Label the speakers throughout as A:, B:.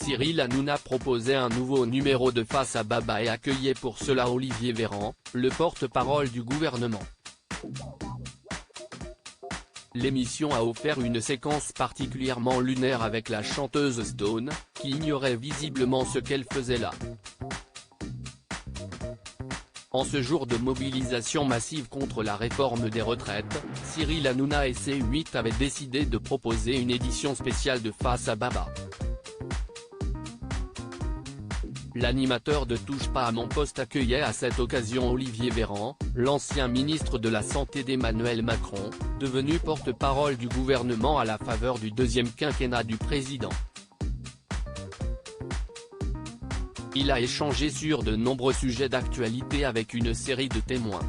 A: Cyril Hanouna proposait un nouveau numéro de Face à Baba et accueillait pour cela Olivier Véran, le porte-parole du gouvernement. L'émission a offert une séquence particulièrement lunaire avec la chanteuse Stone, qui ignorait visiblement ce qu'elle faisait là. En ce jour de mobilisation massive contre la réforme des retraites, Cyril Hanouna et C8 avaient décidé de proposer une édition spéciale de Face à Baba. L'animateur de Touche pas à mon poste accueillait à cette occasion Olivier Véran, l'ancien ministre de la Santé d'Emmanuel Macron, devenu porte-parole du gouvernement à la faveur du deuxième quinquennat du président. Il a échangé sur de nombreux sujets d'actualité avec une série de témoins.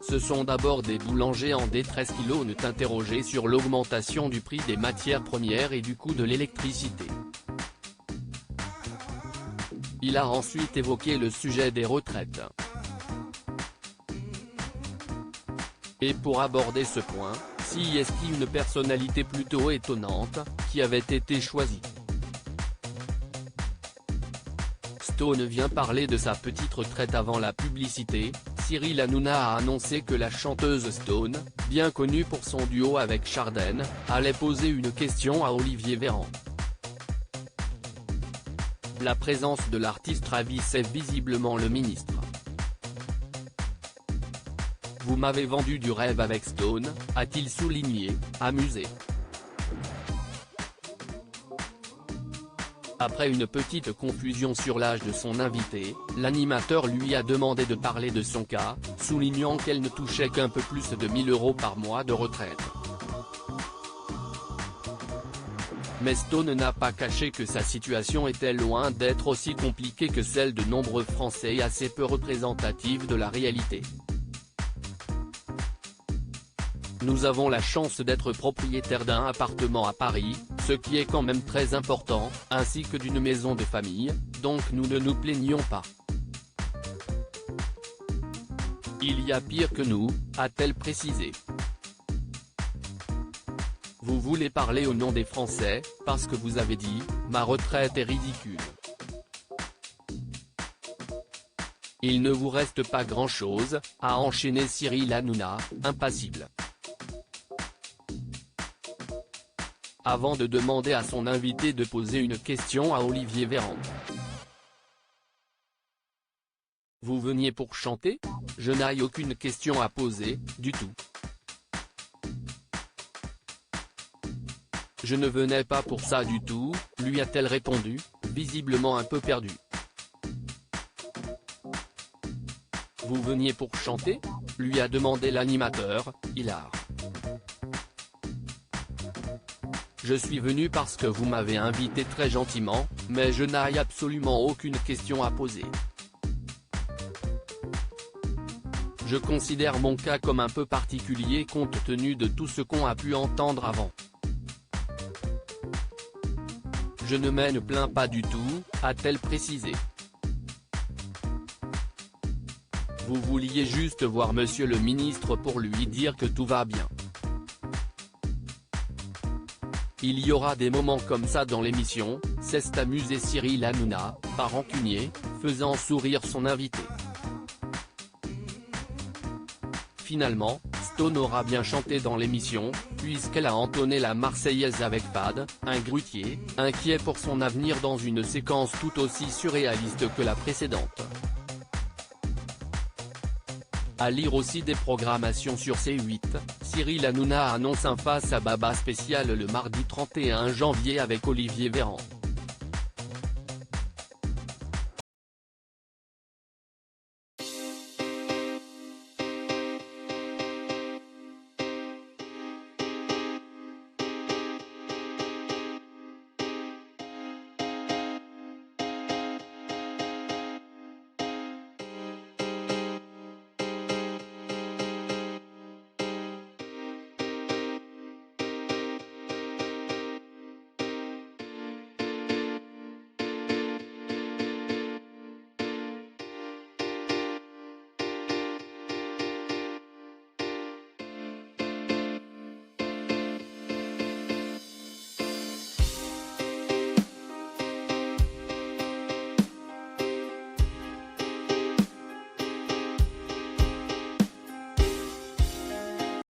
A: Ce sont d'abord des boulangers en détresse qui l'ont interrogé sur l'augmentation du prix des matières premières et du coût de l'électricité. Il a ensuite évoqué le sujet des retraites. Et pour aborder ce point, si est-ce une personnalité plutôt étonnante, qui avait été choisie. Stone vient parler de sa petite retraite avant la publicité. Cyril Hanouna a annoncé que la chanteuse Stone, bien connue pour son duo avec Chardenne, allait poser une question à Olivier Véran. La présence de l'artiste ravissait visiblement le ministre. « Vous m'avez vendu du rêve avec Stone », a-t-il souligné, amusé. Après une petite confusion sur l'âge de son invité, l'animateur lui a demandé de parler de son cas, soulignant qu'elle ne touchait qu'un peu plus de 1 000 € par mois de retraite. Mais Stone n'a pas caché que sa situation était loin d'être aussi compliquée que celle de nombreux Français et assez peu représentative de la réalité. Nous avons la chance d'être propriétaires d'un appartement à Paris, ce qui est quand même très important, ainsi que d'une maison de famille, donc nous ne nous plaignons pas. Il y a pire que nous, a-t-elle précisé. Vous voulez parler au nom des Français, parce que vous avez dit, ma retraite est ridicule. Il ne vous reste pas grand-chose, a enchaîné Cyril Hanouna, impassible. Avant de demander à son invité de poser une question à Olivier Véran. Vous veniez pour chanter ? Je n'ai aucune question à poser, du tout. Je ne venais pas pour ça du tout, lui a-t-elle répondu, visiblement un peu perdue. Vous veniez pour chanter ? Lui a demandé l'animateur, hilar. Je suis venu parce que vous m'avez invité très gentiment, mais je n'ai absolument aucune question à poser. Je considère mon cas comme un peu particulier compte tenu de tout ce qu'on a pu entendre avant. Je ne me plains pas du tout, a-t-elle précisé. Vous vouliez juste voir monsieur le ministre pour lui dire que tout va bien. Il y aura des moments comme ça dans l'émission, s'est amusé Cyril Hanouna, pas rancunier, faisant sourire son invité. Finalement, Stone aura bien chanté dans l'émission, puisqu'elle a entonné la Marseillaise avec Fad, un grutier, inquiet pour son avenir dans une séquence tout aussi surréaliste que la précédente. À lire aussi des programmations sur C8, Cyril Hanouna annonce un Face à Baba spécial le mardi 31 janvier avec Olivier Véran.